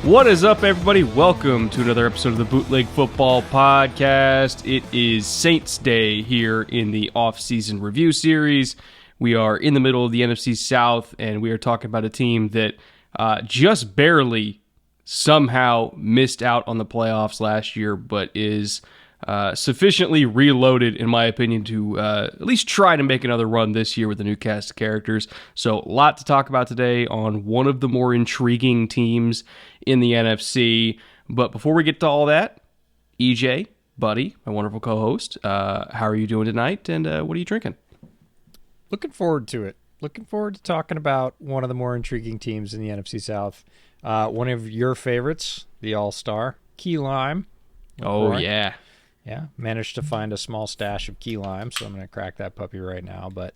What is up, everybody? Welcome to another episode of the Bootleg Football Podcast. It is Saints Day here in the offseason review series. We are in the middle of the NFC South, and we are talking about a team that just barely somehow missed out on the playoffs last year, but is sufficiently reloaded, in my opinion, to at least try to make another run this year with a new cast of characters. So a lot to talk about today on one of the more intriguing teams in the NFC. But before we get to all that, EJ, buddy, my wonderful co-host, how are you doing tonight, and what are you drinking? Looking forward to it. Looking forward to talking about one of the more intriguing teams in the NFC South. One of your favorites, the All-Star, Key Lime. Oh, yeah. Yeah, managed to find a small stash of key lime, so I'm going to crack that puppy right now. But,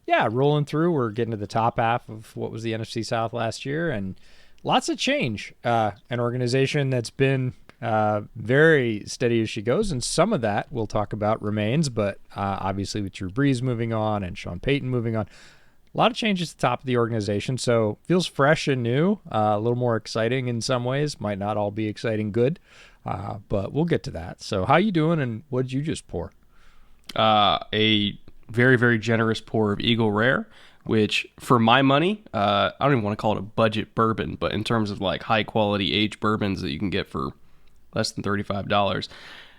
rolling through. We're getting to the top half of what was the NFC South last year, and lots of change. An organization that's been very steady as she goes, and some of that we'll talk about remains, but obviously with Drew Brees moving on and Sean Payton moving on, a lot of changes at the top of the organization, so feels fresh and new, a little more exciting in some ways. Might not all be exciting good. But we'll get to that. So how you doing, and what did you just pour? A very, very generous pour of Eagle Rare, which for my money, I don't even want to call it a budget bourbon, but in terms of like high quality aged bourbons that you can get for less than $35.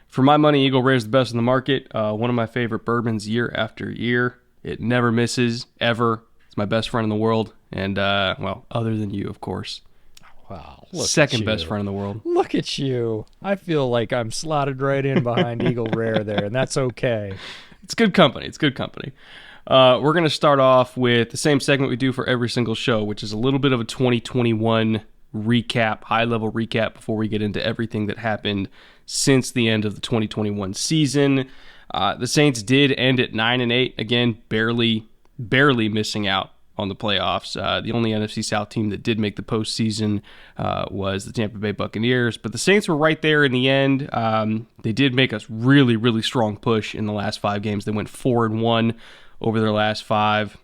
For my money, Eagle Rare is the best in the market. One of my favorite bourbons year after year. It never misses, ever. It's my best friend in the world. And, other than you, of course. Wow. Second best friend in the world. Look at you. I feel like I'm slotted right in behind Eagle Rare there, and that's okay. It's good company. We're going to start off with the same segment we do for every single show, which is a little bit of a 2021 recap, high-level recap, before we get into everything that happened since the end of the 2021 season. The Saints did end at 9-8, again, barely missing out on the playoffs. The only NFC South team that did make the postseason was the Tampa Bay Buccaneers, but the Saints were right there in the end. They did make a really, really strong push in the last 5 games. They went 4-1 over their last 5.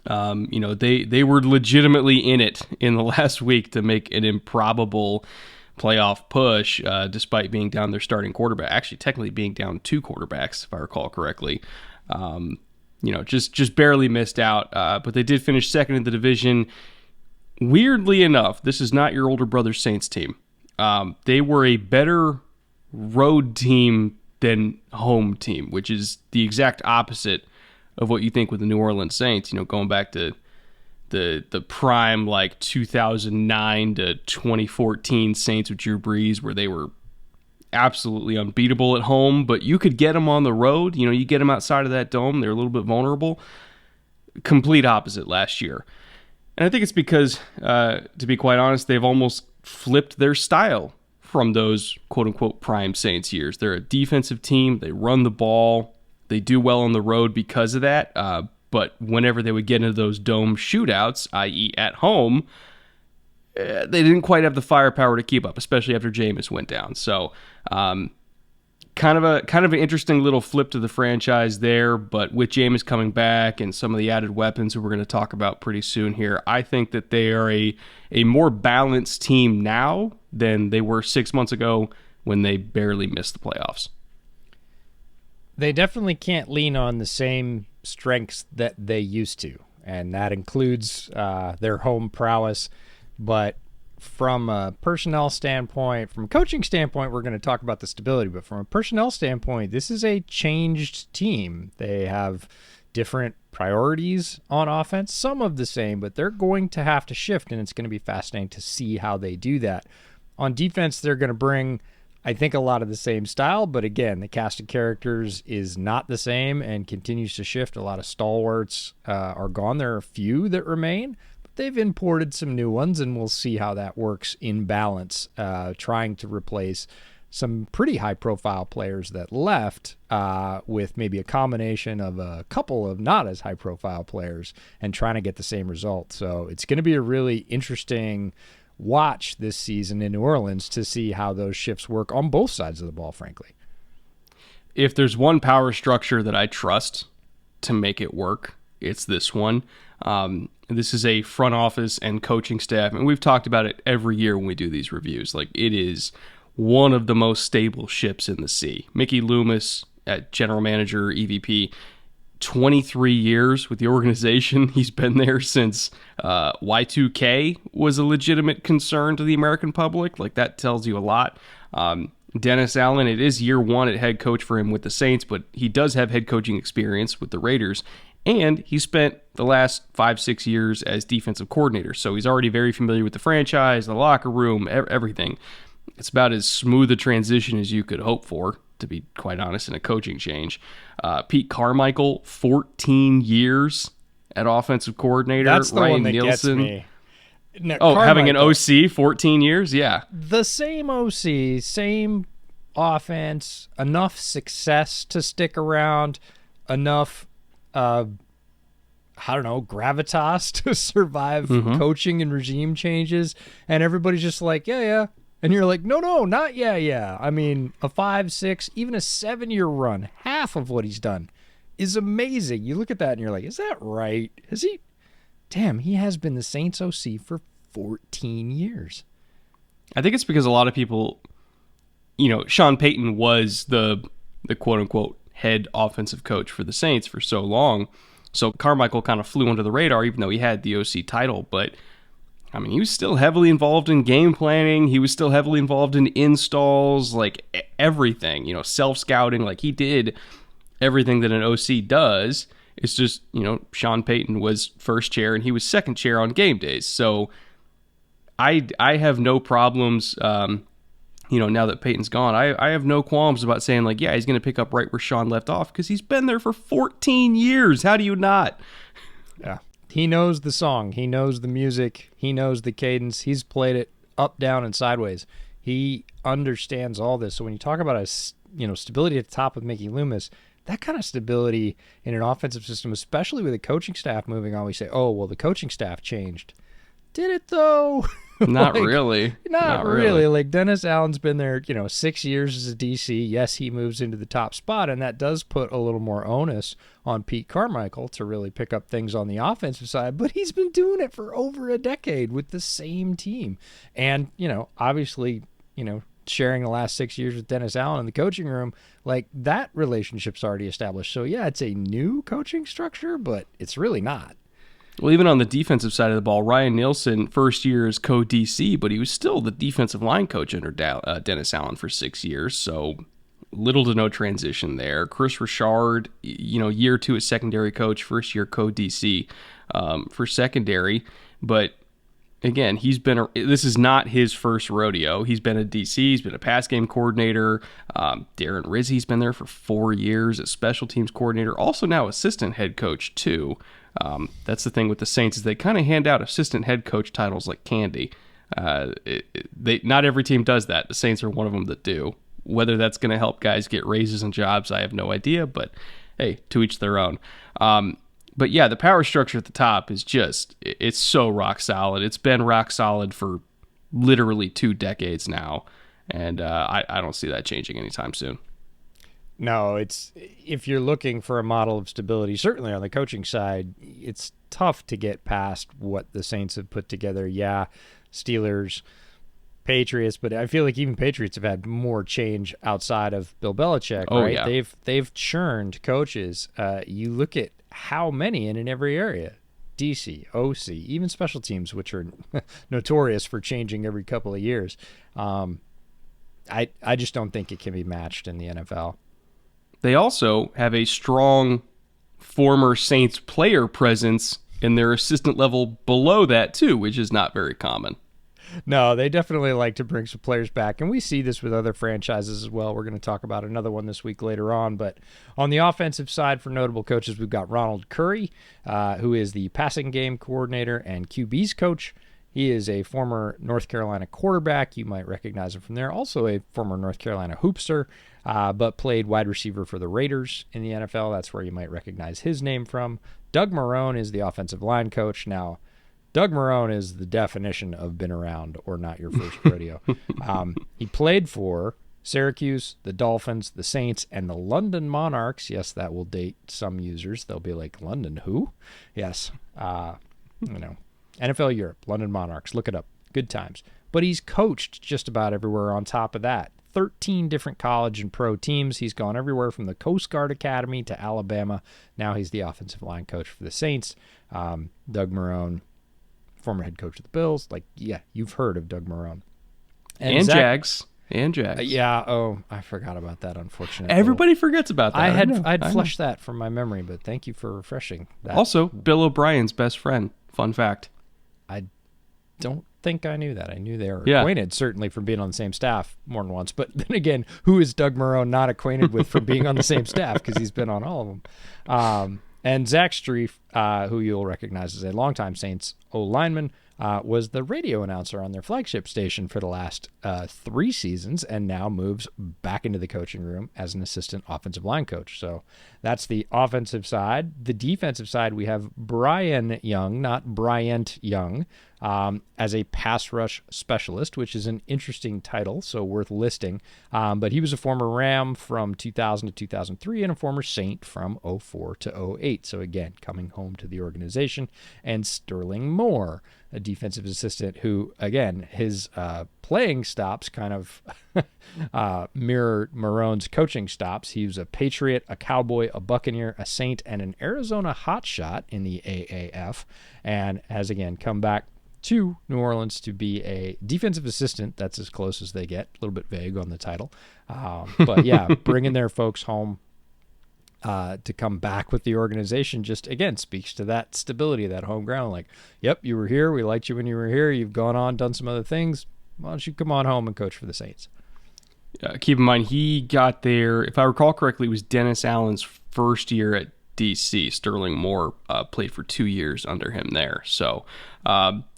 They were legitimately in it in the last week to make an improbable playoff push, despite being down their starting quarterback. Actually, technically being down 2 quarterbacks, if I recall correctly. Just barely missed out, but they did finish second in the division. Weirdly enough, this is not your older brother Saints team. They were a better road team than home team, which is the exact opposite of what you think with the New Orleans Saints. Going back to the prime like 2009 to 2014 Saints with Drew Brees, where they were absolutely unbeatable at home, but you could get them on the road. You get them outside of that dome, they're a little bit vulnerable. Complete opposite last year. And I think it's because, to be quite honest, they've almost flipped their style from those quote-unquote prime Saints years. They're a defensive team. They run the ball. They do well on the road because of that. But whenever they would get into those dome shootouts, i.e. at home, they didn't quite have the firepower to keep up, especially after Jameis went down. So, kind of an interesting little flip to the franchise there. But with Jameis coming back and some of the added weapons that we're going to talk about pretty soon here, I think that they are a more balanced team now than they were 6 months ago when they barely missed the playoffs. They definitely can't lean on the same strengths that they used to, and that includes their home prowess. But from a personnel standpoint, from a coaching standpoint, we're going to talk about the stability. But from a personnel standpoint, this is a changed team. They have different priorities on offense, some of the same, but they're going to have to shift, and it's going to be fascinating to see how they do that. On defense, they're going to bring, I think, a lot of the same style, but again, the cast of characters is not the same and continues to shift. A lot of stalwarts are gone. There are a few that remain. They've imported some new ones, and we'll see how that works in balance, trying to replace some pretty high-profile players that left with maybe a combination of a couple of not as high-profile players and trying to get the same result. So it's going to be a really interesting watch this season in New Orleans to see how those shifts work on both sides of the ball, frankly. If there's one power structure that I trust to make it work, it's this one. this is a front office and coaching staff, and we've talked about it every year when we do these reviews. Like, it is one of the most stable ships in the sea. Mickey Loomis, at general manager, EVP, 23 years with the organization. He's been there since Y2K was a legitimate concern to the American public. Like, that tells you a lot. Dennis Allen, it is year one at head coach for him with the Saints, but he does have head coaching experience with the Raiders, and he spent the last 5-6 years as defensive coordinator. So he's already very familiar with the franchise, the locker room, everything. It's about as smooth a transition as you could hope for, to be quite honest, in a coaching change. Pete Carmichael, 14 years at offensive coordinator. That's the Ryan one that Nielsen. gets me. No, Having an Carmichael. OC, 14 years? Yeah. The same OC, same offense, enough success to stick around, enough, gravitas to survive coaching and regime changes, and everybody's just like, yeah. And you're like, no, not yeah. I mean, a 5, 6, even a 7-year run, half of what he's done is amazing. You look at that and you're like, is that right? Has he? Damn, he has been the Saints OC for 14 years. I think it's because a lot of people, Sean Payton was the quote-unquote head offensive coach for the Saints for so long. So Carmichael kind of flew under the radar, even though he had the OC title. But, I mean, he was still heavily involved in game planning. He was still heavily involved in installs, like everything, self-scouting. Like, he did everything that an OC does. It's just, Sean Payton was first chair and he was second chair on game days. So I have no problems, now that Payton's gone. I have no qualms about saying, like, yeah, he's going to pick up right where Sean left off because he's been there for 14 years. How do you not? Yeah. He knows the song. He knows the music. He knows the cadence. He's played it up, down, and sideways. He understands all this. So when you talk about stability at the top of Mickey Loomis, that kind of stability in an offensive system, especially with the coaching staff moving on, we say, oh, well, the coaching staff changed. Did it, though? Not really. Not really. Like, Dennis Allen's been there, 6 years as a DC. Yes, he moves into the top spot, and that does put a little more onus on Pete Carmichael to really pick up things on the offensive side, but he's been doing it for over a decade with the same team. And, obviously, sharing the last 6 years with Dennis Allen in the coaching room, like, that relationship's already established. So, yeah, it's a new coaching structure, but it's really not. Well, even on the defensive side of the ball, Ryan Nielsen, first year as co-DC, but he was still the defensive line coach under Dennis Allen for 6 years, so little to no transition there. Chris Richard, year 2 as secondary coach, first year co-DC for secondary, but again, this is not his first rodeo. He's been a DC, he's been a pass game coordinator. Darren Rizzi's been there for 4 years as special teams coordinator, also now assistant head coach too. That's the thing with the Saints is they kind of hand out assistant head coach titles like candy. Not every team does that. The Saints are one of them that do. Whether that's going to help guys get raises and jobs, I have no idea. But hey, to each their own. But yeah, the power structure at the top is it's so rock solid. It's been rock solid for literally 2 decades now. And I don't see that changing anytime soon. No, if you're looking for a model of stability, certainly on the coaching side, it's tough to get past what the Saints have put together. Yeah, Steelers, Patriots, but I feel like even Patriots have had more change outside of Bill Belichick, right? Yeah. They've churned coaches. You look at how many in every area. DC, OC, even special teams, which are notorious for changing every couple of years. I just don't think it can be matched in the NFL. They also have a strong former Saints player presence in their assistant level below that too, which is not very common. No, they definitely like to bring some players back, and we see this with other franchises as well. We're going to talk about another one this week later on, but on the offensive side for notable coaches, we've got Ronald Curry, who is the passing game coordinator and QB's coach. He is a former North Carolina quarterback. You might recognize him from there. Also a former North Carolina hoopster, but played wide receiver for the Raiders in the NFL. That's where you might recognize his name from. Doug Marrone is the offensive line coach. Now, Doug Marrone is the definition of been around or not your first rodeo. He played for Syracuse, the Dolphins, the Saints, and the London Monarchs. Yes, that will date some users. They'll be like, London who? Yes. NFL Europe, London Monarchs, look it up. Good times. But he's coached just about everywhere on top of that. 13 different college and pro teams. He's gone everywhere from the Coast Guard Academy to Alabama. Now he's the offensive line coach for the Saints. Doug Marrone, former head coach of the Bills. You've heard of Doug Marrone. And Jags. And Jags. I forgot about that, unfortunately. Everybody forgets about that. I'd flushed that from my memory, but thank you for refreshing that. Also, Bill O'Brien's best friend. Fun fact. I don't think I knew that. I knew they were acquainted, certainly from being on the same staff more than once. But then again, who is Doug Marrone not acquainted with from being on the same staff? Because he's been on all of them. And Zach Strief, who you'll recognize as a longtime Saints O-lineman, was the radio announcer on their flagship station for the last 3 seasons, and now moves back into the coaching room as an assistant offensive line coach. So that's the offensive side. The defensive side, we have Brian Young, not Bryant Young, as a pass rush specialist, which is an interesting title, so worth listing. But he was a former Ram from 2000 to 2003 and a former Saint from 04 to 08. So again, coming home to the organization. And Sterling Moore, a defensive assistant who, again, his playing stops kind of mirror Marrone's coaching stops. He was a Patriot, a Cowboy, a Buccaneer, a Saint, and an Arizona hotshot in the AAF, and has, again, come back to New Orleans to be a defensive assistant. That's as close as they get. A little bit vague on the title. But, yeah, bringing their folks home to come back with the organization just, again, speaks to that stability, that home ground. Like, yep, you were here. We liked you when you were here. You've gone on, done some other things. Why don't you come on home and coach for the Saints? Keep in mind, he got there, if I recall correctly, it was Dennis Allen's first year at DC. Sterling Moore played for 2 years under him there. So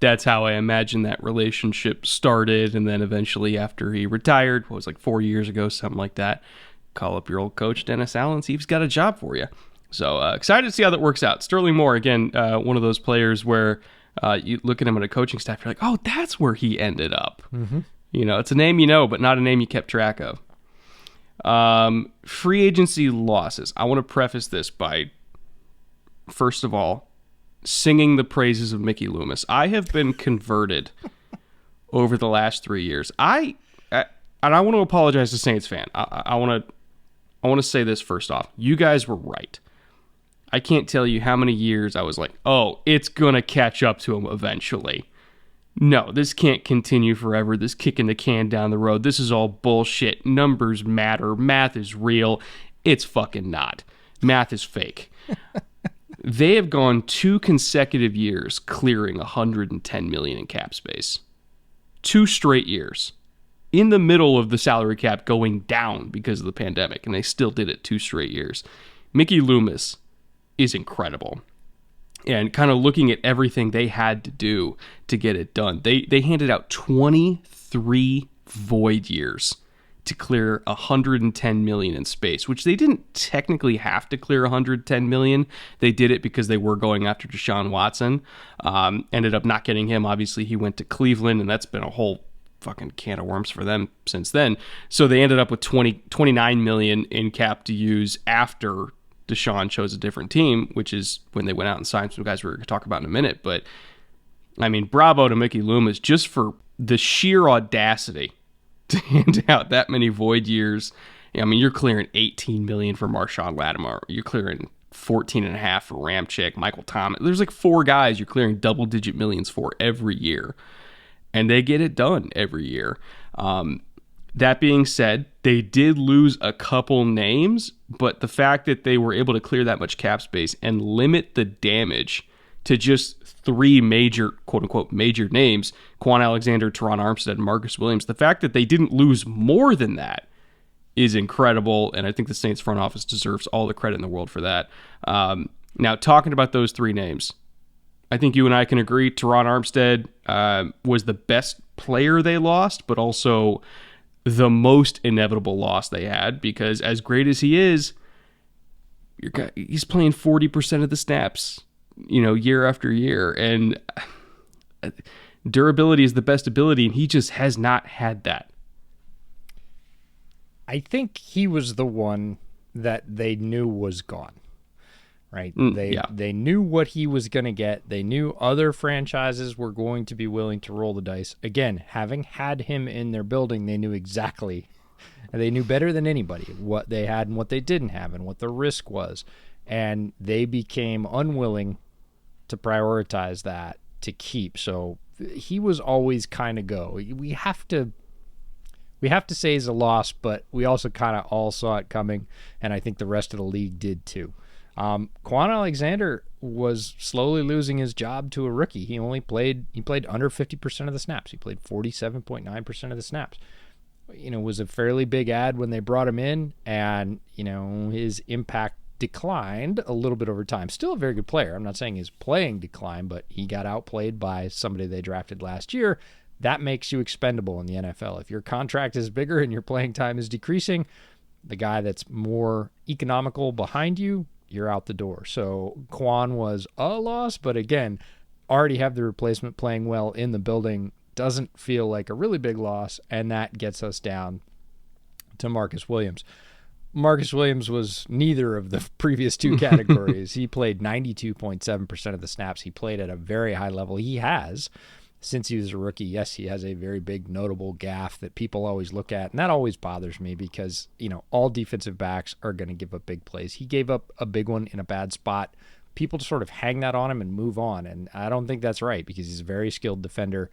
that's how I imagine that relationship started. And then eventually after he retired, 4 years ago, something like that, call up your old coach, Dennis Allen, see if he's got a job for you. So excited to see how that works out. Sterling Moore, again, one of those players where you look at him on a coaching staff, you're like, oh, that's where he ended up. Mm-hmm. It's a name you know, but not a name you kept track of. Free agency losses. I want to preface this by, first of all, singing the praises of Mickey Loomis. I have been converted over the last 3 years. And I want to apologize to Saints fan. I want to say this first off. You guys were right. I can't tell you how many years I was like, oh, it's going to catch up to him eventually. No, this can't continue forever. This kicking the can down the road. This is all bullshit. Numbers matter. Math is real. It's fucking not. Math is fake. They have gone 2 consecutive years clearing $110 million in cap space. 2 straight years. In the middle of the salary cap going down because of the pandemic, and they still did it 2 straight years. Mickey Loomis is incredible. And kind of looking at everything they had to do to get it done. They handed out 23 void years to clear $110 million in space, which they didn't technically have to clear $110 million. They did it because they were going after Deshaun Watson. Ended up not getting him. Obviously, he went to Cleveland, and that's been a whole fucking can of worms for them since then. So they ended up with $29 million in cap to use after Deshaun chose a different team, which is when they went out and signed some guys we're going to talk about in a minute. But, I mean, bravo to Mickey Loomis just for the sheer audacity to hand out that many void years. I mean, you're clearing $18 million for Marshawn Lattimore. You're clearing $14.5 million for Ramchick, Michael Thomas. There's 4 guys you're clearing double-digit millions for every year. And they get it done every year. That being said, they did lose a couple names, but the fact that they were able to clear that much cap space and limit the damage to just 3 major, quote-unquote, major names, Quan Alexander, Teron Armstead, and Marcus Williams, the fact that they didn't lose more than that is incredible, and I think the Saints front office deserves all the credit in the world for that. Now, talking about those 3 names, I think you and I can agree Teron Armstead was the best player they lost, but also the most inevitable loss they had, because as great as he is, he's playing 40% of the snaps, year after year. And durability is the best ability, and he just has not had that. I think he was the one that they knew was gone. right? Yeah. They knew what he was going to get. They knew other franchises were going to be willing to roll the dice. Again, having had him in their building, they knew exactly, they knew better than anybody what they had and what they didn't have and what the risk was. And they became unwilling to prioritize that to keep. So he was always kind of go. We have to say he's a loss, but we also kind of all saw it coming, and I think the rest of the league did too. Quan Alexander was slowly losing his job to a rookie. He played under 50% of the snaps. He played 47.9% of the snaps. Was a fairly big ad when they brought him in, and his impact declined a little bit over time. Still a very good player. I'm not saying his playing declined, but he got outplayed by somebody they drafted last year. That makes you expendable in the NFL. If your contract is bigger and your playing time is decreasing, the guy that's more economical behind you, you're out the door. So Quan was a loss, but again, already have the replacement playing well in the building. Doesn't feel like a really big loss, and that gets us down to Marcus Williams. Marcus Williams was neither of the previous two categories. He played 92.7% of the snaps. He played at a very high level. He has, since he was a rookie. Yes, he has a very big notable gaffe that people always look at, and that always bothers me because, all defensive backs are going to give up big plays. He gave up a big one in a bad spot. People just sort of hang that on him and move on, and I don't think that's right because he's a very skilled defender.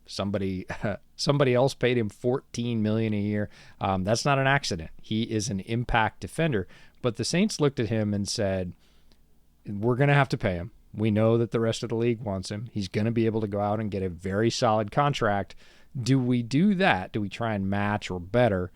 Somebody else paid him $14 million a year. That's not an accident. He is an impact defender. But the Saints looked at him and said, we're going to have to pay him. We know that the rest of the league wants him. He's going to be able to go out and get a very solid contract. Do we do that? Do we try and match or better?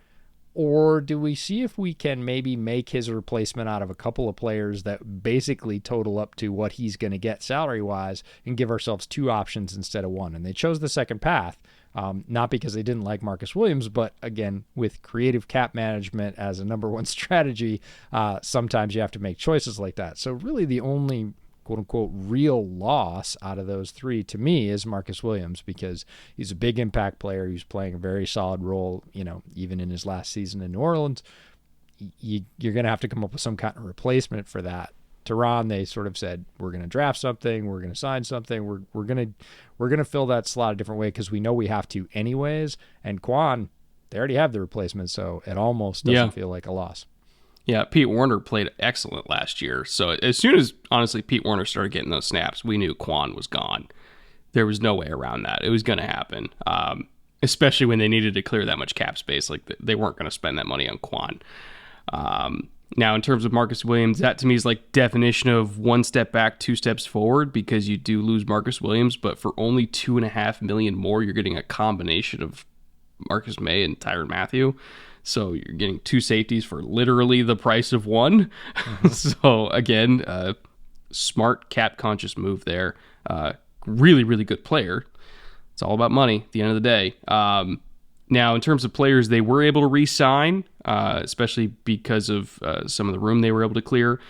Or do we see if we can maybe make his replacement out of a couple of players that basically total up to what he's going to get salary-wise and give ourselves two options instead of one? And they chose the second path, not because they didn't like Marcus Williams, but again, with creative cap management as a number one strategy, sometimes you have to make choices like that. So really the only quote-unquote real loss out of those three to me is Marcus Williams because he's a big impact player. He's playing a very solid role, even in his last season in New Orleans. You're going to have to come up with some kind of replacement for that. Tehran, they sort of said, we're going to draft something, we're going to sign something, we're going to fill that slot a different way because we know we have to anyways. And Quan, they already have the replacement, so it almost doesn't feel like a loss. Yeah, Pete Werner played excellent last year. So as soon as, honestly, Pete Werner started getting those snaps, we knew Quan was gone. There was no way around that. It was going to happen, especially when they needed to clear that much cap space. Like, they weren't going to spend that money on Quan. Now, in terms of Marcus Williams, that to me is like definition of one step back, two steps forward, because you do lose Marcus Williams, but for only $2.5 million more, you're getting a combination of Marcus May and Tyrann Mathieu. So you're getting two safeties for literally the price of one. Mm-hmm. So again, smart cap-conscious move there. Really, really good player. It's all about money at the end of the day. Now, in terms of players they were able to re-sign, especially because of some of the room they were able to clear,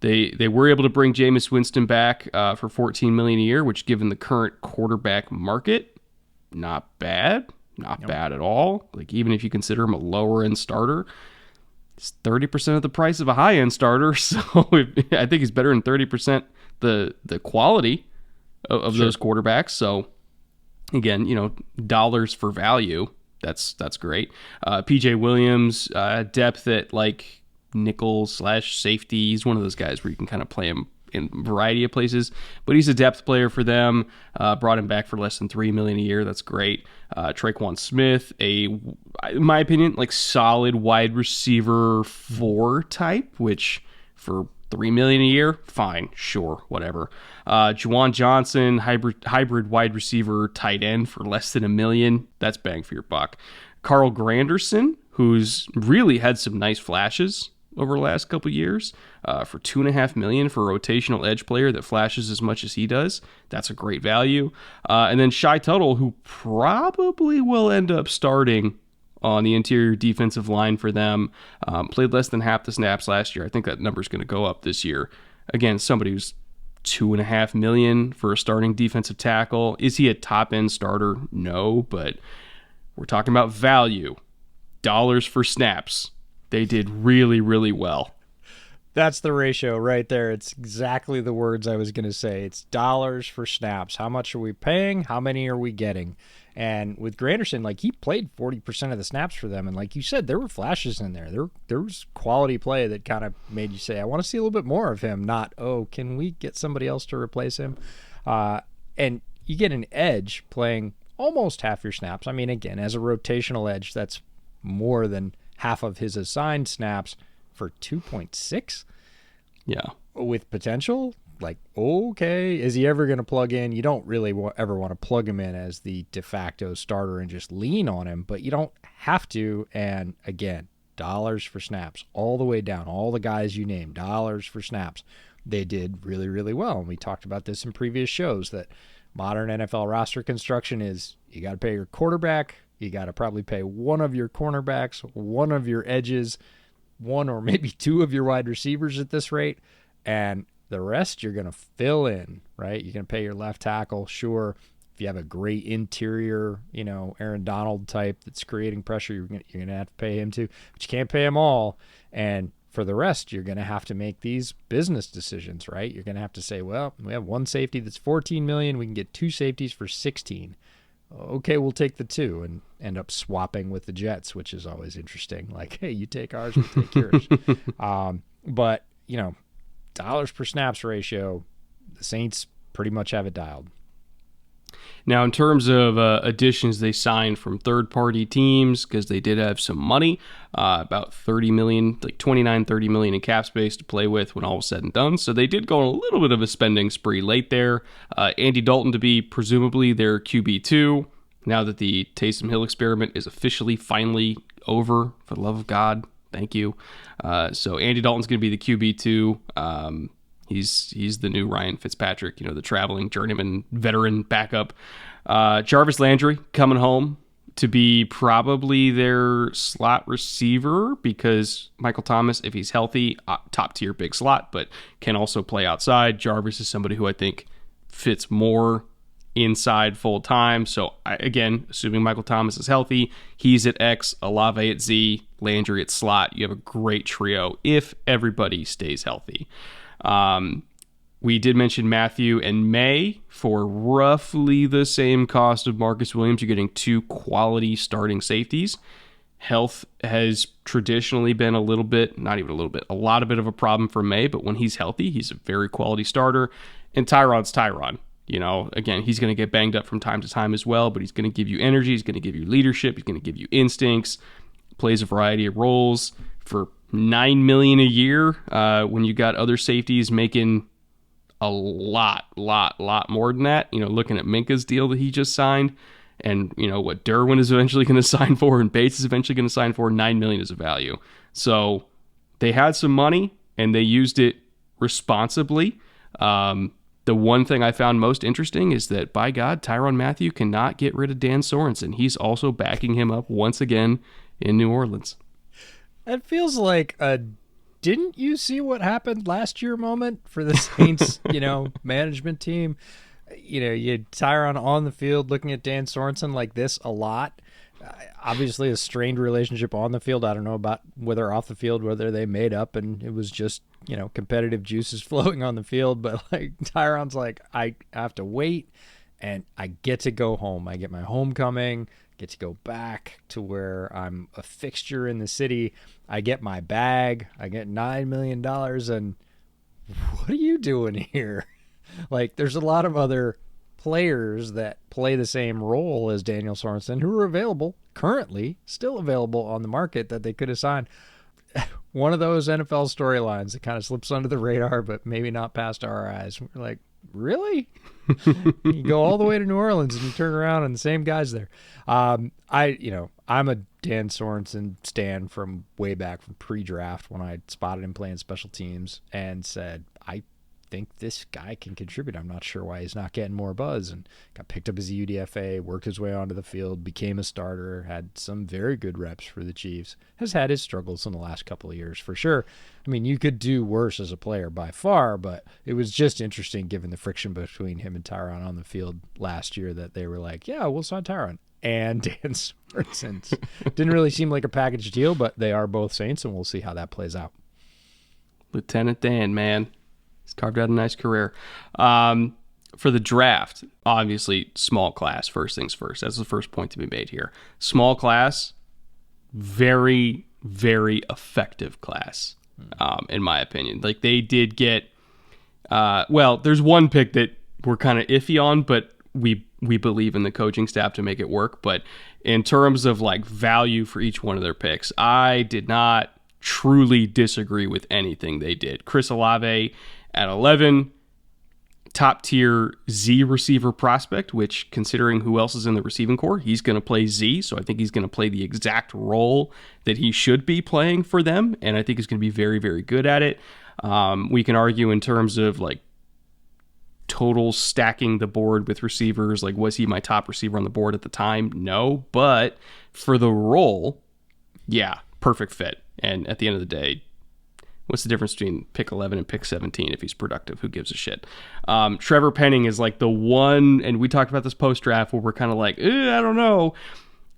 they were able to bring Jameis Winston back for $14 million a year, which, given the current quarterback market, not bad. Not bad at all. Like, even if you consider him a lower-end starter, it's 30% of the price of a high-end starter. So I think he's better than 30% the quality of those quarterbacks. So again, dollars for value. That's great. PJ Williams, depth at like nickel/safety. He's one of those guys where you can kind of play him in a variety of places, but he's a depth player for them. Brought him back for less than $3 million a year. That's great. Traquan Smith, in my opinion, like solid wide receiver 4 type, which for $3 million a year, fine, sure, whatever. Juwan Johnson, hybrid wide receiver tight end for less than $1 million. That's bang for your buck. Carl Granderson, who's really had some nice flashes over the last couple of years, for $2.5 million for a rotational edge player that flashes as much as he does. That's a great value. And then Shai Tuttle, who probably will end up starting on the interior defensive line for them, played less than half the snaps last year. I think that number's going to go up this year. Again, somebody who's $2.5 million for a starting defensive tackle. Is he a top end starter? No, but we're talking about value, dollars for snaps. They did really, really well. That's the ratio right there. It's exactly the words I was going to say. It's dollars for snaps. How much are we paying? How many are we getting? And with Granderson, like, he played 40% of the snaps for them. And like you said, there were flashes in there. There was quality play that kind of made you say, I want to see a little bit more of him. Not, oh, can we get somebody else to replace him? And you get an edge playing almost half your snaps. I mean, again, as a rotational edge, that's more than half of his assigned snaps for 2.6. Yeah. With potential. Like, okay, is he ever going to plug in? You don't really ever want to plug him in as the de facto starter and just lean on him, but you don't have to. And again, dollars for snaps all the way down. All the guys you named, dollars for snaps. They did really, really well. And we talked about this in previous shows, that modern NFL roster construction is you got to pay your quarterback, you got to probably pay one of your cornerbacks, one of your edges, one or maybe two of your wide receivers at this rate, and the rest you're going to fill in, right? You're going to pay your left tackle, sure. If you have a great interior, Aaron Donald type that's creating pressure, you're going to have to pay him too. But you can't pay them all. And for the rest, you're going to have to make these business decisions, right? You're going to have to say, well, we have one safety that's $14 million. We can get two safeties for $16. Okay, we'll take the two, and end up swapping with the Jets, which is always interesting. Like, hey, you take ours, we'll take yours. But, dollars per snaps ratio, the Saints pretty much have it dialed. Now, in terms of additions they signed from third-party teams, because they did have some money, about $30 million, like $29-30 million in cap space to play with when all was said and done. So they did go on a little bit of a spending spree late there. Andy Dalton to be presumably their QB2, now that the Taysom Hill experiment is officially finally over, for the love of God. Thank you. So Andy Dalton's going to be the QB2. He's the new Ryan Fitzpatrick, the traveling journeyman veteran backup. Jarvis Landry coming home to be probably their slot receiver, because Michael Thomas, if he's healthy, top tier big slot, but can also play outside. Jarvis is somebody who I think fits more inside full time. So again, assuming Michael Thomas is healthy, he's at X, Olave at Z, Landry at slot. You have a great trio if everybody stays healthy. We did mention Matthew and May for roughly the same cost of Marcus Williams. You're getting two quality starting safeties. Health has traditionally been a lot of a problem for May, but when he's healthy, he's a very quality starter. And Tyron's Tyron. Again, he's going to get banged up from time to time as well, but he's going to give you energy, he's going to give you leadership, he's going to give you instincts, plays a variety of roles for $9 million a year, when you got other safeties making a lot more than that. Looking at Minka's deal that he just signed, and what Derwin is eventually going to sign for, and Bates is eventually going to sign for, $9 million is a value. So they had some money and they used it responsibly. The one thing I found most interesting is that, by God, Tyrann Mathieu cannot get rid of Dan Sorensen. He's also backing him up once again in New Orleans. It feels like a didn't you see what happened last year moment for the Saints, management team. You had Tyrann on the field looking at Dan Sorensen like this a lot. Obviously a strained relationship on the field. I don't know about whether off the field, whether they made up and it was just, competitive juices flowing on the field. But like Tyrann's like, I have to wait and I get to go home. I get my homecoming, get to go back to where I'm a fixture in the city. I get my bag. I get $9 million. And what are you doing here? Like, there's a lot of other players that play the same role as Daniel Sorensen who are available, currently still available on the market, that they could have signed. One of those NFL storylines that kind of slips under the radar, but maybe not past our eyes. We're like, really? You go all the way to New Orleans and you turn around and the same guy's there. I'm a Dan Sorensen stan from way back from pre-draft when I spotted him playing special teams and said, I think this guy can contribute. I'm not sure why he's not getting more buzz, and got picked up as a UDFA, worked his way onto the field, became a starter, had some very good reps for the Chiefs, has had his struggles in the last couple of years for sure. I mean, you could do worse as a player by far, but it was just interesting given the friction between him and Tyrann on the field last year that they were like, yeah, we'll sign Tyrann and Dan Sorensen. Didn't really seem like a package deal, but they are both Saints, and we'll see how that plays out. Lieutenant Dan, man. He's carved out a nice career. For the draft, obviously, small class, first things first. That's the first point to be made here. Small class, very, very effective class, in my opinion. Like, they did get, there's one pick that we're kind of iffy on, but we believe in the coaching staff to make it work. But in terms of, like, value for each one of their picks, I did not truly disagree with anything they did. Chris Olave at 11, top tier Z receiver prospect, which, considering who else is in the receiving core, he's going to play Z. So I think he's going to play the exact role that he should be playing for them. And I think he's going to be very, very good at it. We can argue in terms of, like, total stacking the board with receivers. Like, was he my top receiver on the board at the time? No. But for the role, yeah, perfect fit. And at the end of the day, what's the difference between pick 11 and pick 17 if he's productive? Who gives a shit? Trevor Penning is like the one, and we talked about this post-draft where we're kind of like, I don't know.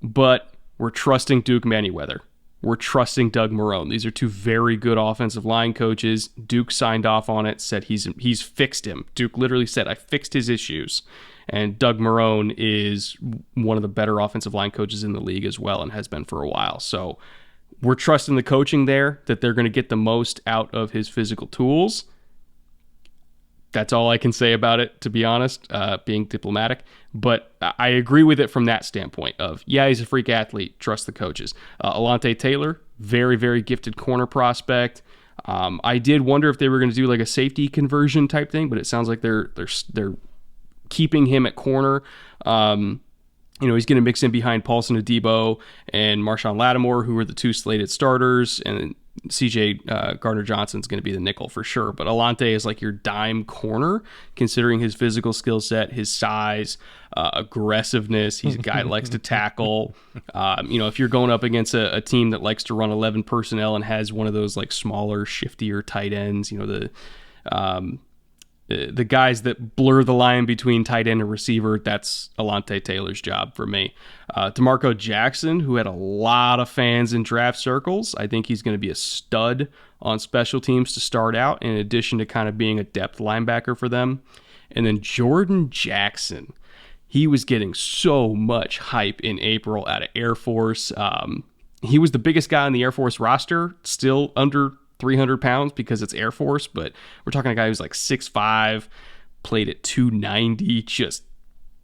But we're trusting Duke Manyweather. We're trusting Doug Marrone. These are two very good offensive line coaches. Duke signed off on it, said he's fixed him. Duke literally said, I fixed his issues. And Doug Marrone is one of the better offensive line coaches in the league as well, and has been for a while. So we're trusting the coaching there, that they're going to get the most out of his physical tools. That's all I can say about it, to be honest, being diplomatic. But I agree with it from that standpoint of, yeah, he's a freak athlete. Trust the coaches. Alante Taylor, very, very gifted corner prospect. I did wonder if they were going to do like a safety conversion type thing, but it sounds like they're keeping him at corner. He's going to mix in behind Paulson Adebo and Marshawn Lattimore, who are the two slated starters, and CJ Gardner-Johnson's going to be the nickel for sure. But Alante is like your dime corner, considering his physical skill set, his size, aggressiveness. He's a guy that likes to tackle. If you're going up against a team that likes to run 11 personnel and has one of those like smaller, shiftier tight ends, the guys that blur the line between tight end and receiver, that's Alante Taylor's job for me. DeMarco Jackson, who had a lot of fans in draft circles, I think he's going to be a stud on special teams to start out, in addition to kind of being a depth linebacker for them. And then Jordan Jackson, he was getting so much hype in April out of Air Force. He was the biggest guy on the Air Force roster, still under 300 pounds because it's Air Force, but we're talking a guy who's like 6'5", played at 290, just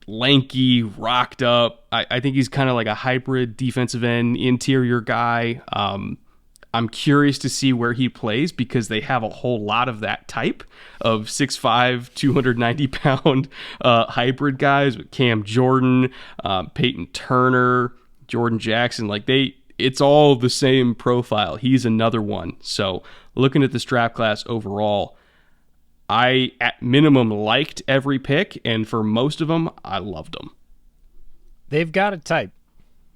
lanky, rocked up. I think he's kind of like a hybrid defensive end, interior guy. I'm curious to see where he plays because they have a whole lot of that type of 6'5", 290-pound hybrid guys with Cam Jordan, Peyton Turner, Jordan Jackson. It's all the same profile. He's another one. So looking at this draft class overall, I, at minimum, liked every pick, and for most of them, I loved them. They've got a type.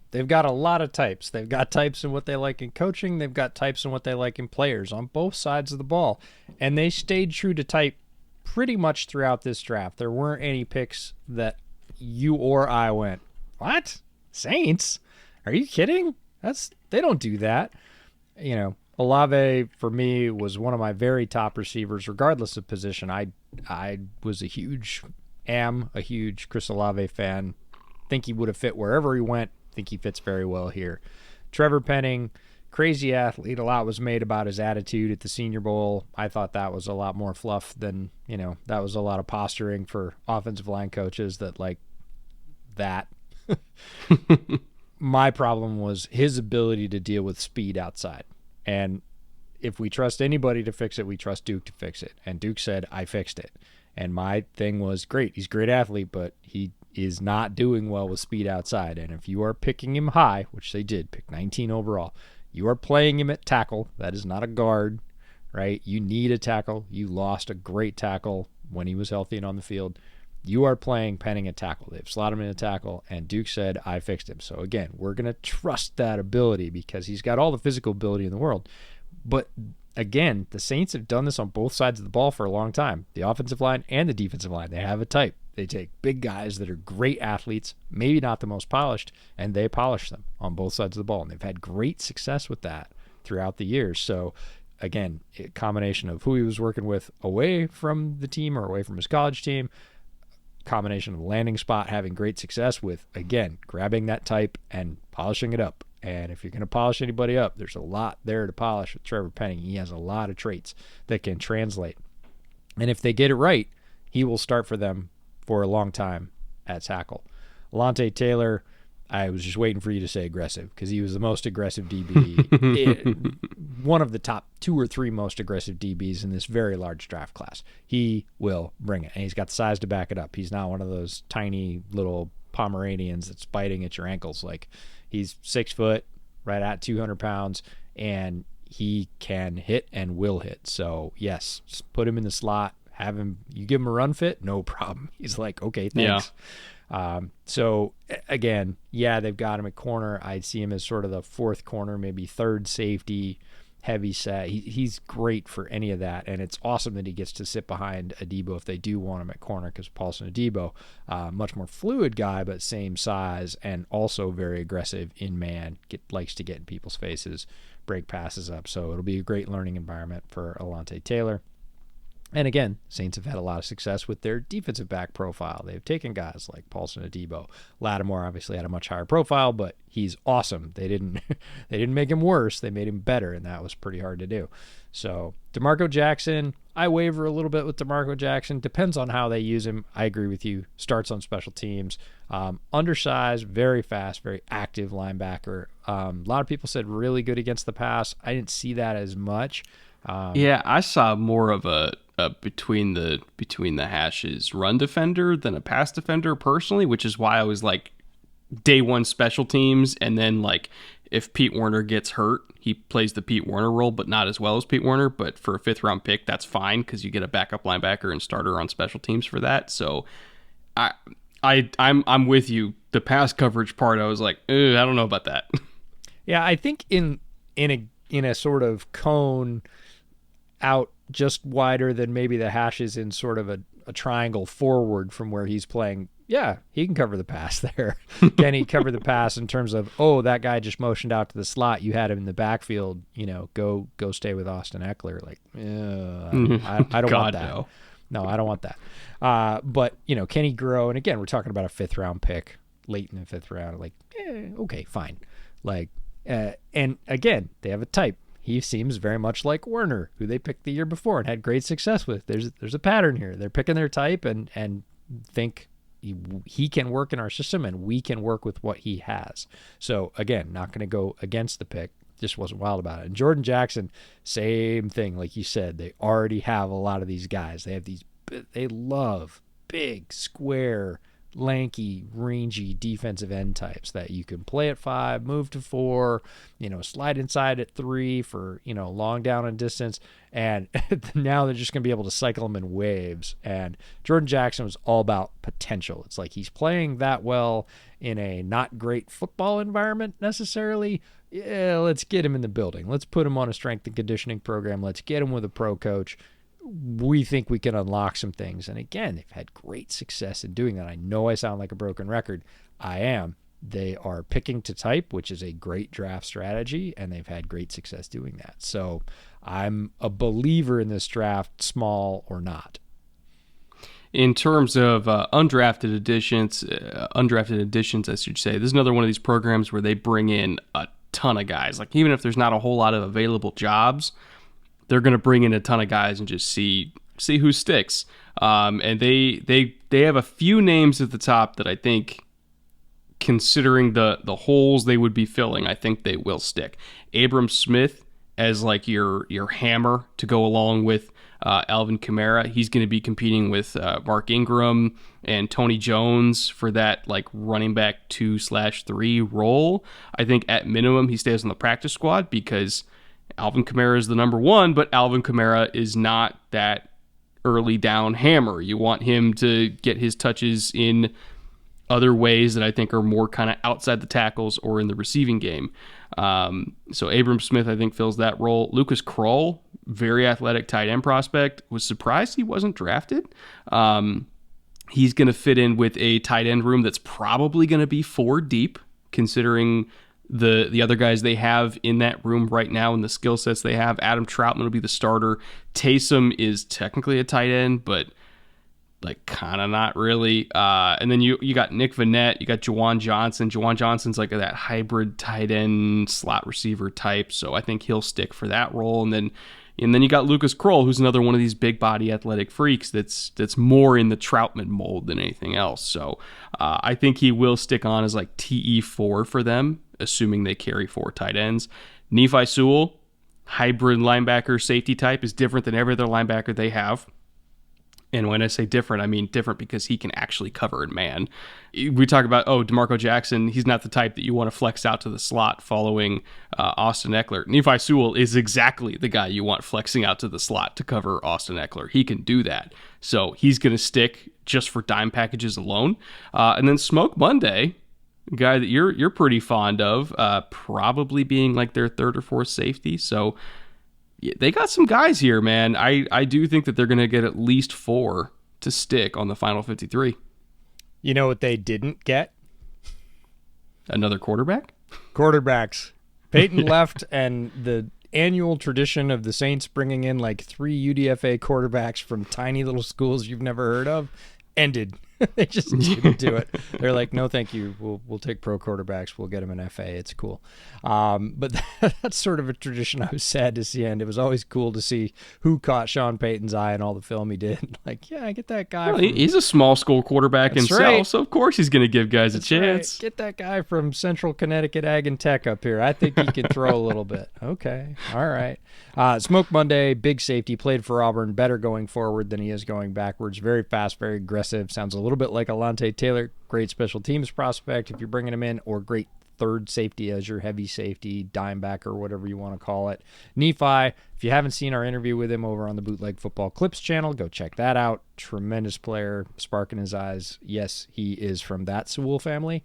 They've got a lot of types. They've got types in what they like in coaching. They've got types in what they like in players on both sides of the ball. And they stayed true to type pretty much throughout this draft. There weren't any picks that you or I went, what? Saints? Are you kidding? They don't do that. Olave for me was one of my very top receivers, regardless of position. I was a huge Chris Olave fan. Think he would have fit wherever he went. Think he fits very well here. Trevor Penning, crazy athlete. A lot was made about his attitude at the Senior Bowl. I thought that was a lot more fluff than, that was a lot of posturing for offensive line coaches that like that. My problem was his ability to deal with speed outside. And if we trust anybody to fix it, we trust Duke to fix it. And Duke said, I fixed it. And my thing was, great, he's a great athlete, but he is not doing well with speed outside. And if you are picking him high, which they did, pick 19 overall, you are playing him at tackle. That is not a guard, right? You need a tackle. You lost a great tackle when he was healthy and on the field. You are playing Penning at tackle. They've slotted him in a tackle, and Duke said, I fixed him. So, again, we're going to trust that ability because he's got all the physical ability in the world. But, again, the Saints have done this on both sides of the ball for a long time, the offensive line and the defensive line. They have a type. They take big guys that are great athletes, maybe not the most polished, and they polish them on both sides of the ball. And they've had great success with that throughout the years. So, again, a combination of who he was working with away from the team or away from his college team, combination of landing spot, having great success with, again, grabbing that type and polishing it up. And if you're going to polish anybody up, there's a lot there to polish with Trevor Penning. He has a lot of traits that can translate. And if they get it right, he will start for them for a long time at tackle. Alontae Taylor, I was just waiting for you to say aggressive because he was the most aggressive DB, one of the top 2 or 3 most aggressive DBs in this very large draft class. He will bring it, and he's got the size to back it up. He's not one of those tiny little Pomeranians that's biting at your ankles. Like, he's 6 foot, right at 200 pounds, and he can hit and will hit. So, yes, just put him in the slot, have him, you give him a run fit, no problem. He's like, okay, thanks. Yeah. So again, yeah, they've got him at corner. I'd see him as sort of the 4th corner, maybe 3rd safety, heavy set. He's great for any of that, and it's awesome that he gets to sit behind Adebo if they do want him at corner, because Paulson Adebo, much more fluid guy, but same size and also very aggressive in man, likes to get in people's faces, break passes up. So it'll be a great learning environment for Alontae Taylor. And again, Saints have had a lot of success with their defensive back profile. They've taken guys like Paulson Adebo. Lattimore obviously had a much higher profile, but he's awesome. They didn't make him worse. They made him better, and that was pretty hard to do. So DeMarco Jackson, I waver a little bit with DeMarco Jackson. Depends on how they use him. I agree with you. Starts on special teams. Undersized, very fast, very active linebacker. A lot of people said really good against the pass. I didn't see that as much. Yeah, I saw more of a between the hashes run defender than a pass defender personally, which is why I was like day one special teams, and then like if Pete Werner gets hurt, he plays the Pete Werner role, but not as well as Pete Werner. But for a 5th round pick, that's fine because you get a backup linebacker and starter on special teams for that. So I'm with you. The pass coverage part, I was like, I don't know about that. Yeah, I think in a sort of cone out just wider than maybe the hashes in sort of a triangle forward from where he's playing. Yeah, he can cover the pass there. Can he cover the pass in terms of, that guy just motioned out to the slot, you had him in the backfield, go stay with Austin Eckler. Like, I don't want that. No, I don't want that. But, can he grow? And again, we're talking about a 5th round pick, late in the 5th round. Like, okay, fine. Like, and again, they have a type. He seems very much like Werner, who they picked the year before and had great success with. There's a pattern here. They're picking their type and think he can work in our system and we can work with what he has. So again, not going to go against the pick. Just wasn't wild about it. And Jordan Jackson, same thing. Like you said, they already have a lot of these guys. They love big, square, lanky, rangy defensive end types that you can play at 5, move to 4, slide inside at 3 for, long down and distance. And now they're just going to be able to cycle them in waves. And Jordan Jackson was all about potential. It's like he's playing that well in a not great football environment necessarily. Yeah, let's get him in the building. Let's put him on a strength and conditioning program. Let's get him with a pro coach. We think we can unlock some things. And again, they've had great success in doing that. I know I sound like a broken record. I am. They are picking to type, which is a great draft strategy, and they've had great success doing that. So I'm a believer in this draft, small or not. In terms of undrafted additions, I should say, this is another one of these programs where they bring in a ton of guys. Like, even if there's not a whole lot of available jobs, they're going to bring in a ton of guys and just see who sticks. And they have a few names at the top that I think, considering the holes they would be filling, I think they will stick. Abram Smith as like your hammer to go along with Alvin Kamara. He's going to be competing with Mark Ingram and Tony Jones for that like running back 2/3 role. I think at minimum he stays on the practice squad because Alvin Kamara is the number 1, but Alvin Kamara is not that early down hammer. You want him to get his touches in other ways that I think are more kind of outside the tackles or in the receiving game. So Abram Smith, I think, fills that role. Lucas Kroll, very athletic tight end prospect. Was surprised he wasn't drafted. He's going to fit in with a tight end room that's probably going to be 4 deep, considering the other guys they have in that room right now and the skill sets they have. Adam Troutman will be the starter. Taysom is technically a tight end, but like kind of not really. And then you got Nick Vannett, you got Juwan Johnson. Juwan Johnson's like that hybrid tight end slot receiver type, so I think he'll stick for that role. And then you got Lucas Kroll, who's another one of these big body athletic freaks that's more in the Troutman mold than anything else. So I think he will stick on as like TE4 for them, assuming they carry 4 tight ends. Nephi Sewell, hybrid linebacker safety type, is different than every other linebacker they have. And when I say different, I mean different because he can actually cover in man. We talk about, DeMarco Jackson, he's not the type that you want to flex out to the slot following Austin Eckler. Nephi Sewell is exactly the guy you want flexing out to the slot to cover Austin Eckler. He can do that. So he's going to stick just for dime packages alone. And then Smoke Monday, a guy that you're pretty fond of, probably being like their third or fourth safety. So they got some guys here, man. I do think that they're going to get at least 4 to stick on the final 53. You know what they didn't get? Another quarterback? Quarterbacks. Peyton left, and the annual tradition of the Saints bringing in like 3 UDFA quarterbacks from tiny little schools you've never heard of ended. They just didn't do it. They're like, no, thank you. We'll take pro quarterbacks. We'll get them an FA. It's cool. But that's sort of a tradition I was sad to see end. It was always cool to see who caught Sean Payton's eye and all the film he did. Like, yeah, get that guy. Well, he's a small school quarterback himself, right. So of course he's going to give guys a chance. Right. Get that guy from Central Connecticut Ag and Tech up here. I think he can throw a little bit. Okay. All right. Smoke Monday, big safety, played for Auburn, better going forward than he is going backwards. Very fast, very aggressive. Sounds a little bit like Alante Taylor. Great special teams prospect if you're bringing him in, or great third safety as your heavy safety, dime back, or whatever you want to call it. Nephi, if you haven't seen our interview with him over on the Bootleg Football Clips channel, go check that out. Tremendous player, spark in his eyes. Yes, he is from that Sewell family.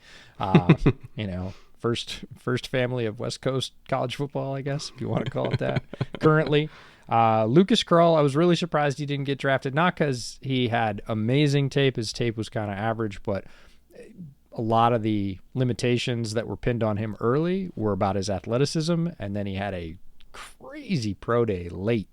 First family of West Coast college football, I guess, if you want to call it that. Currently, Lucas Krull, I was really surprised he didn't get drafted, not because he had amazing tape. His tape was kind of average, but a lot of the limitations that were pinned on him early were about his athleticism, and then he had a crazy pro day late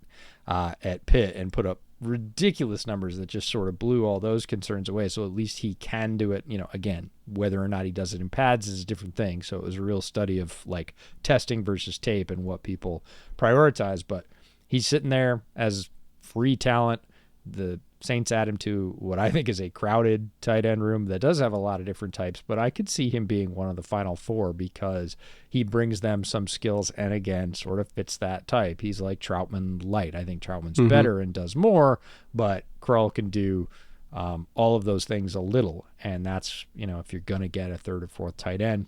at Pitt and put up ridiculous numbers that just sort of blew all those concerns away. So at least he can do it. Again, whether or not he does it in pads is a different thing. So it was a real study of like testing versus tape and what people prioritize. But he's sitting there as free talent. The Saints add him to what I think is a crowded tight end room that does have a lot of different types, but I could see him being one of the final 4 because he brings them some skills and, again, sort of fits that type. He's like Troutman light. I think Troutman's better and does more, but Krull can do all of those things a little, and that's, if you're going to get a third or fourth tight end,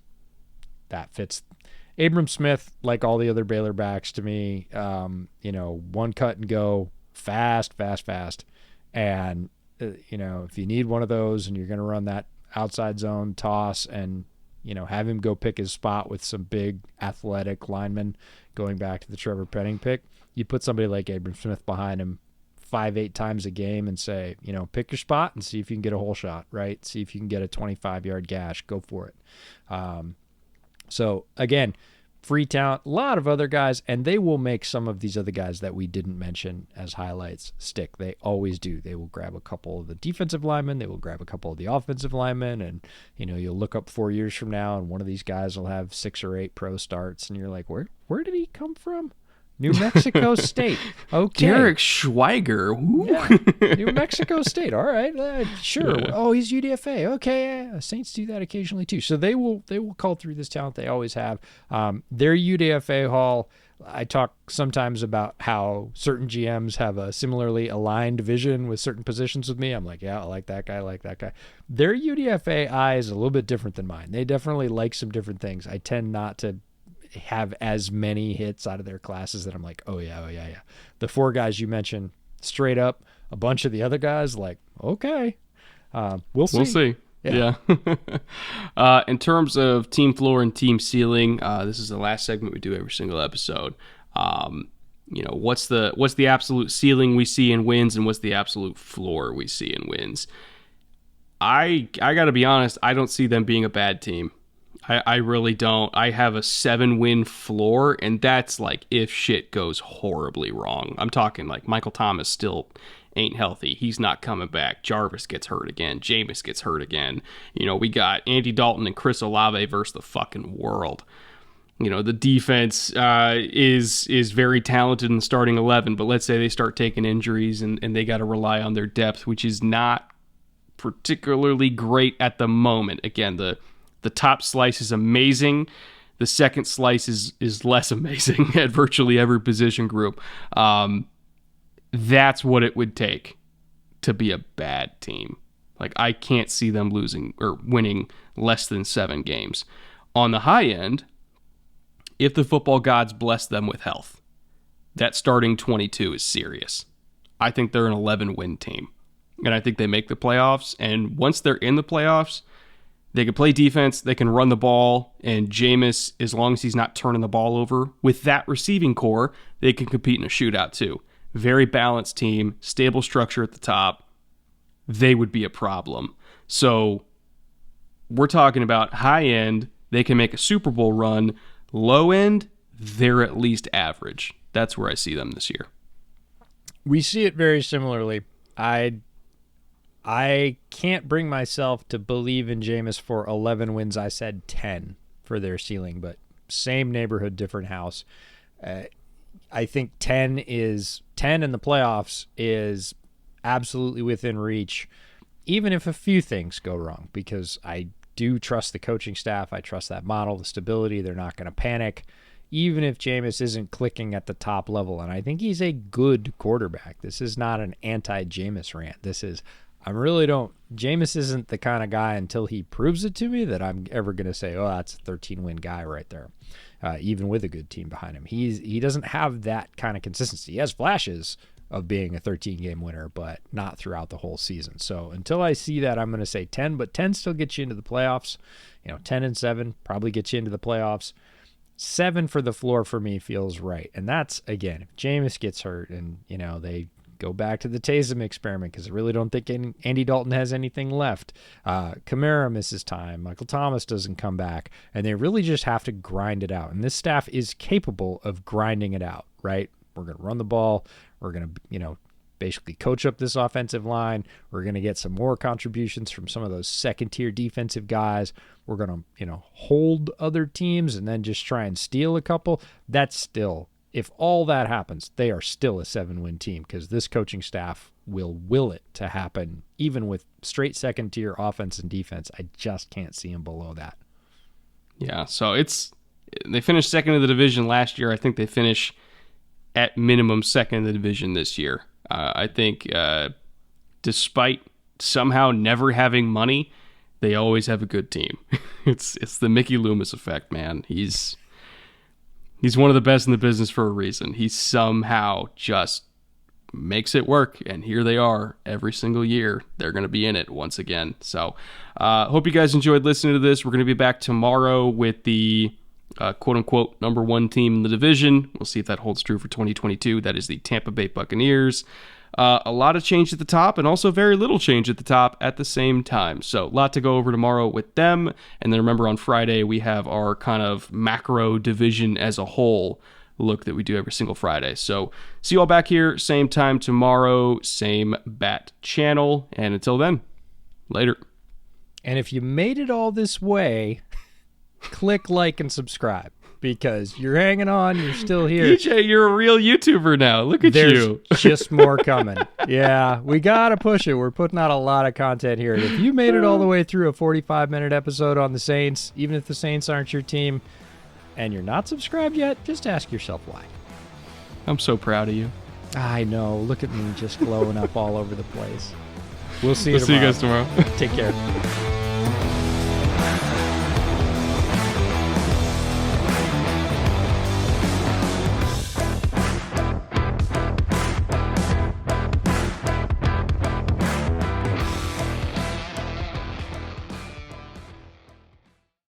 that fits. Abram Smith, like all the other Baylor backs to me, one cut and go, fast. And, if you need one of those and you're going to run that outside zone toss and, have him go pick his spot with some big athletic linemen, going back to the Trevor Penning pick, you put somebody like Abram Smith behind him 5-8 times a game and say, pick your spot and see if you can get a hole shot, right? See if you can get a 25-yard gash. Go for it. So, again, free talent, a lot of other guys, and they will make some of these other guys that we didn't mention as highlights stick. They always do. They will grab a couple of the defensive linemen. They will grab a couple of the offensive linemen, and, you'll look up 4 years from now, and one of these guys will have 6 or 8 pro starts, and you're like, where did he come from? New Mexico State. Okay. Derek Schweiger. Yeah. New Mexico State. All right. Sure. Yeah. Oh, he's UDFA. Okay. Yeah. Saints do that occasionally too. So they will call through this talent. They always have. Their UDFA hall, I talk sometimes about how certain GMs have a similarly aligned vision with certain positions with me. I'm like, yeah, I like that guy. I like that guy. Their UDFA eye is a little bit different than mine. They definitely like some different things. I tend not to have as many hits out of their classes that I'm like, oh yeah. The 4 guys you mentioned, straight up, a bunch of the other guys, like, okay, we'll see. We'll see. Yeah. In terms of team floor and team ceiling, this is the last segment we do every single episode. What's the absolute ceiling we see in wins, and what's the absolute floor we see in wins? I got to be honest, I don't see them being a bad team. I really don't. I have a 7-win floor, and that's like if shit goes horribly wrong. I'm talking like Michael Thomas still ain't healthy. He's not coming back. Jarvis gets hurt again. Jameis gets hurt again. We got Andy Dalton and Chris Olave versus the fucking world. The defense is very talented in the starting 11, but let's say they start taking injuries and they got to rely on their depth, which is not particularly great at the moment. Again, the top slice is amazing. The second slice is less amazing at virtually every position group. That's what it would take to be a bad team. Like, I can't see them losing or winning less than 7 games. On the high end, if the football gods bless them with health, that starting 22 is serious. I think they're an 11-win team. And I think they make the playoffs. And once they're in the playoffs, they can play defense, they can run the ball, and Jameis, as long as he's not turning the ball over, with that receiving core, they can compete in a shootout too. Very balanced team, stable structure at the top. They would be a problem. So we're talking about high end, they can make a Super Bowl run. Low end, they're at least average. That's where I see them this year. We see it very similarly. I can't bring myself to believe in Jameis for 11 wins. I said 10 for their ceiling, but same neighborhood, different house. I think 10 in the playoffs is absolutely within reach, even if a few things go wrong, because I do trust the coaching staff. I trust that model, the stability. They're not going to panic, even if Jameis isn't clicking at the top level. And I think he's a good quarterback. This is not an anti-Jameis rant. This is, Jameis isn't the kind of guy until he proves it to me that I'm ever going to say, oh, that's a 13-win guy right there, even with a good team behind him. He doesn't have that kind of consistency. He has flashes of being a 13-game winner, but not throughout the whole season. So until I see that, I'm going to say 10, but 10 still gets you into the playoffs. 10-7 probably gets you into the playoffs. 7 for the floor for me feels right. And that's, again, if Jameis gets hurt and, they go back to the Taysom experiment, because I really don't think Andy Dalton has anything left. Kamara misses time. Michael Thomas doesn't come back. And they really just have to grind it out. And this staff is capable of grinding it out, right? We're going to run the ball. We're going to, basically coach up this offensive line. We're going to get some more contributions from some of those second-tier defensive guys. We're going to, hold other teams and then just try and steal a couple. That's still, if all that happens, they are still a 7-win team, because this coaching staff will it to happen, even with straight second-tier offense and defense. I just can't see them below that. Yeah, so they finished second in the division last year. I think they finish at minimum second in the division this year. I think despite somehow never having money, they always have a good team. It's the Mickey Loomis effect, man. He's one of the best in the business for a reason. He somehow just makes it work, and here they are every single year. They're going to be in it once again. So hope you guys enjoyed listening to this. We're going to be back tomorrow with the quote-unquote number 1 team in the division. We'll see if that holds true for 2022. That is the Tampa Bay Buccaneers. A lot of change at the top and also very little change at the top at the same time. So a lot to go over tomorrow with them. And then remember, on Friday, we have our kind of macro division as a whole look that we do every single Friday. So see you all back here, same time tomorrow, same bat channel. And until then, later. And if you made it all this way, click like and subscribe, because you're hanging on. You're still here. DJ, you're a real YouTuber now. Look at you. There's just more coming. Yeah, we got to push it. We're putting out a lot of content here. If you made it all the way through a 45-minute episode on the Saints, even if the Saints aren't your team, and you're not subscribed yet, just ask yourself why. I'm so proud of you. I know. Look at me just glowing up all over the place. We'll see you tomorrow. See you guys tomorrow. Take care.